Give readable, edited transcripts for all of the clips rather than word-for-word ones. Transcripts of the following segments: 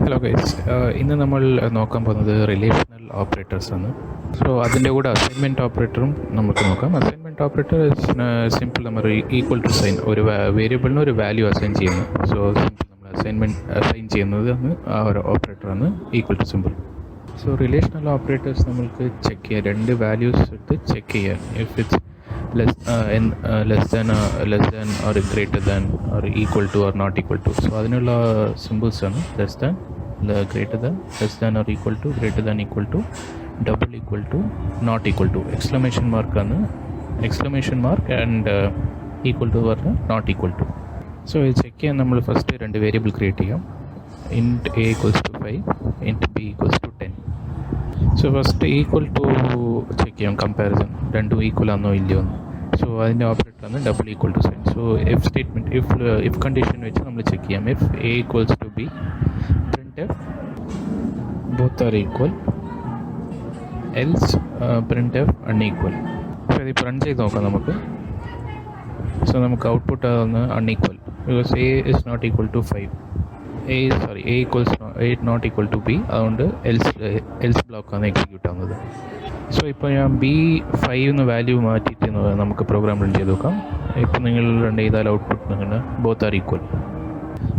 Hello guys, ഇന്ന് നമ്മൾ നോക്കാൻ പോകുന്നത് റിലേഷണൽ ഓപ്പറേറ്റേഴ്സ് ആണ്. സോ അതിൻ്റെ കൂടെ അസൈൻമെൻറ്റ് ഓപ്പറേറ്ററും നമുക്ക് നോക്കാം. അസൈൻമെൻറ്റ് ഓപ്പറേറ്റർ സിമ്പിൾ നമ്മൾ ഈക്വൽ ടു സൈൻ ഒരു വേരിയബിളിന് ഒരു വാല്യൂ അസൈൻ ചെയ്യുന്നു. സോ സിമ്പിൾ നമ്മൾ അസൈൻ ചെയ്യുന്നത് ആ ഒരു ഓപ്പറേറ്ററാണ് equal to symbol. So relational operators നമ്മൾക്ക് ചെക്ക് ചെയ്യാം, രണ്ട് വാല്യൂസ് എടുത്ത് ചെക്ക് ചെയ്യാം. If it's less than or greater than or equal to or not equal to. So അതിനുള്ള സിമ്പിൾസ് ആണ് less than, greater than, less than or equal to, greater than equal to, double equal to, not equal to. Exclamation mark ആണ്, exclamation mark and equal to പറഞ്ഞാൽ not equal to. So ഇത് check ചെയ്യാൻ നമ്മൾ first രണ്ട് variable create ചെയ്യാം. int a equals to 5, int b equals to 10. So first equal to check ചെയ്യാം, comparison രണ്ടും equal ആണോ ഇല്ലയോ എന്ന്. സോ അതിൻ്റെ ഓപ്പറേറ്ററാണ് double equal to sign. So if statement, if condition വെച്ച് നമ്മൾ ചെക്ക് ചെയ്യാം. If a equals to b, print f both are equal, else print f unequal. So ഇതിപ്പോൾ റൺ ചെയ്ത് നോക്കാം നമുക്ക്. സോ നമുക്ക് ഔട്ട്പുട്ട് ആവുന്ന unequal, because a is not equal to 5. a equals not equal to b, അതുകൊണ്ട് else ബ്ലോക്കാണ് execute ആവുന്നത്. സോ ഇപ്പോൾ ഞാൻ B5 എന്ന വാല്യൂ മാറ്റിയിട്ട് നമുക്ക് പ്രോഗ്രാം റൺ ചെയ്ത് നോക്കാം. ഇപ്പോൾ നിങ്ങൾ റൺ ചെയ്താൽ ഔട്ട്പുട്ട് നിങ്ങൾ ബോത്ത് ആർ ഈക്വൽ.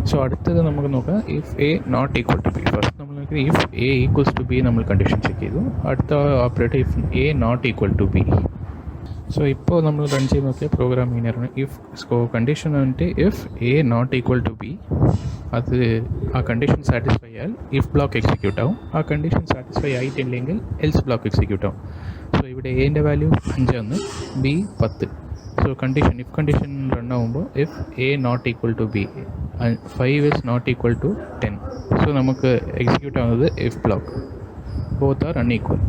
സോ അടുത്തത് നമുക്ക് നോക്കാം if a not equal to b. First നമ്മൾ നോക്കി if a equals to b നമ്മൾ കണ്ടീഷൻ ചെക്ക് ചെയ്തു. അടുത്ത operator if a not equal to b. So ഇപ്പോൾ നമ്മൾ റൺ ചെയ്ത് നോക്കിയ പ്രോഗ്രാം ഇങ്ങനെയാണ്. ഇഫ് കണ്ടീഷൻ വന്നിട്ട് if a not equal to b, അത് ആ കണ്ടീഷൻ സാറ്റിസ്ഫൈ ആയാൽ ഇഫ് ബ്ലോക്ക് എക്സിക്യൂട്ട് ആവും. ആ കണ്ടീഷൻ സാറ്റിസ്ഫൈ ആയിട്ടില്ലെങ്കിൽ എൽസ് ബ്ലോക്ക് എക്സിക്യൂട്ട് ആവും. സോ ഇവിടെ എൻ്റെ വാല്യൂ 5 ആണ്, B 10. So if condition run ആകുമ്പോൾ if a not equal to b, 5 is not equal to 10. So നമുക്ക് എക്സിക്യൂട്ട് ആവുന്നത് if block, both are unequal.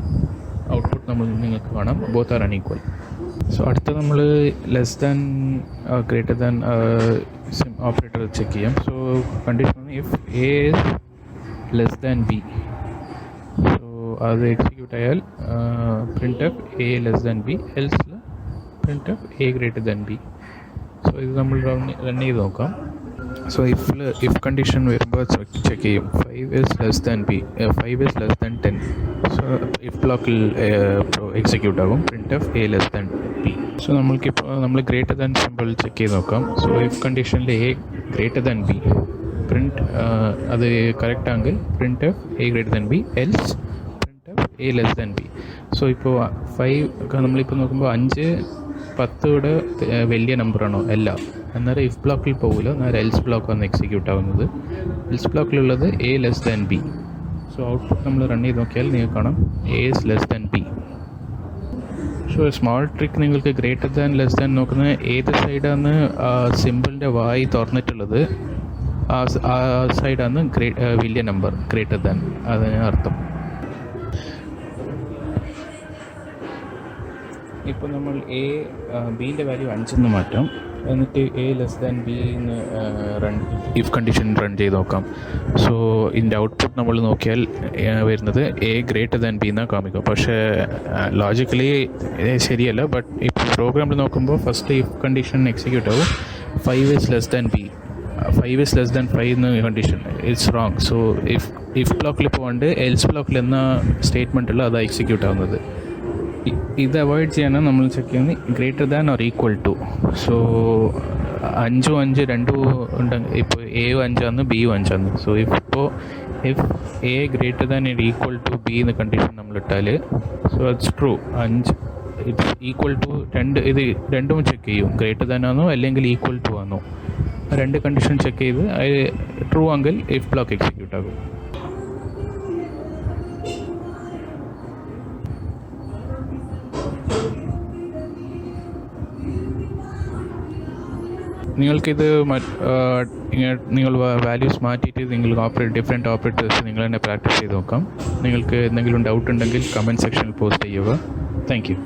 Output നിങ്ങൾക്ക് കാണാം, ബോത്ത് ആർ അൺഈക്വൽ. സോ അടുത്ത നമ്മൾ less than greater than operator check ചെയ്യാം. So condition if a is less than b, so അത് execute ആയാൽ print f a less than b, else print f a greater than b. So ഇത് നമ്മൾ run ചെയ്ത് നോക്കാം. So if condition വരുമ്പോൾ check ചെയ്യും 5 is less than B, 5 is less than 10. So if ബ്ലോക്കിൽ execute ആകും print f a less than b. So നമ്മൾ greater than simple check ചെയ്ത് നോക്കാം. സോ ഇഫ് കണ്ടീഷനിൽ A greater than B, print അത് correct ആണെങ്കിൽ print f a greater than b, else print f a less than b. So ഇപ്പോൾ 5 നമ്മളിപ്പോൾ നോക്കുമ്പോൾ 5 10 വലിയ നമ്പറാണോ അല്ല, അന്നേരം ഇഫ് ബ്ലോക്കിൽ പോകില്ല, അന്നേരം എൽസ് ബ്ലോക്കാണ് എക്സിക്യൂട്ട് ആവുന്നത്. എൽസ് ബ്ലോക്കിലുള്ളത് a less than b. So output നമ്മൾ റൺ ചെയ്ത് നോക്കിയാൽ നിങ്ങൾക്ക് കാണാം a is less than b. So small trick, നിങ്ങൾക്ക് ഗ്രേറ്റർ ദാൻ ലെസ് ദാൻ നോക്കുന്നത് ഏത് സൈഡാണ് സിമ്പിളിൻ്റെ വായി തുറന്നിട്ടുള്ളത്, ആ സൈഡാണ് വലിയ നമ്പർ ഗ്രേറ്റർ ദാൻ, അതിന് അർത്ഥം. ഇപ്പോൾ നമ്മൾ ബിൻ്റെ വാല്യൂ 5 എന്ന് മാറ്റാം. എന്നിട്ട് എ ലെസ് ദാൻ ബി എന്ന് ഇഫ് കണ്ടീഷൻ റൺ ചെയ്ത് നോക്കാം. സോ ഇതിൻ്റെ ഔട്ട്പുട്ട് നമ്മൾ നോക്കിയാൽ വരുന്നത് എ ഗ്രേറ്റർ ദാൻ ബി എന്നാണ് കാണിക്കുക. പക്ഷേ ലോജിക്കലി ശരിയല്ല. ബട്ട് ഇപ്പോൾ പ്രോഗ്രാമിൽ നോക്കുമ്പോൾ ഫസ്റ്റ് ഇഫ് കണ്ടീഷൻ എക്സിക്യൂട്ട് ആവും 5 is less than B, 5 is less than 5 എന്ന condition it's wrong. So if ബ്ലോക്കിൽ പോകാണ്ട് എൽസ് ബ്ലോക്കിൽ എന്ന സ്റ്റേറ്റ്മെൻറ്റ് ഉള്ള അതാണ് എക്സിക്യൂട്ട് ആവുന്നത്. ഇത് അവോയ്ഡ് ചെയ്യാനാണ് നമ്മൾ ചെക്ക് ചെയ്യുന്നത് greater than or equal to. So 5 5 രണ്ടും ഉണ്ടെങ്കിൽ ഇപ്പോൾ എയും 5 ആണ് ബിയും 5 ആണ്. So if a greater than or equal to b എന്ന കണ്ടീഷൻ നമ്മളിട്ടാൽ so it's true. 5 it's equal to 2, ഇത് രണ്ടും ചെക്ക് ചെയ്യും, ഗ്രേറ്റർ ദാൻ ആണോ അല്ലെങ്കിൽ ഈക്വൽ ടു ആണോ. രണ്ട് കണ്ടീഷൻ ചെക്ക് ചെയ്ത് അത് ട്രൂ ആണെങ്കിൽ ഇഫ് ബ്ലോക്ക് എക്സിക്യൂട്ട് ആകും. നിങ്ങൾക്കിത് നിങ്ങൾ വാല്യൂസ് മാറ്റിയിട്ട് നിങ്ങൾ ഡിഫറെൻറ്റ് ഓപ്പറേറ്റേഴ്സ് നിങ്ങൾ തന്നെ പ്രാക്ടീസ് ചെയ്ത് നോക്കാം. നിങ്ങൾക്ക് എന്തെങ്കിലും ഡൗട്ട് ഉണ്ടെങ്കിൽ കമൻറ്റ് സെക്ഷനിൽ പോസ്റ്റ് ചെയ്യുക. Thank you.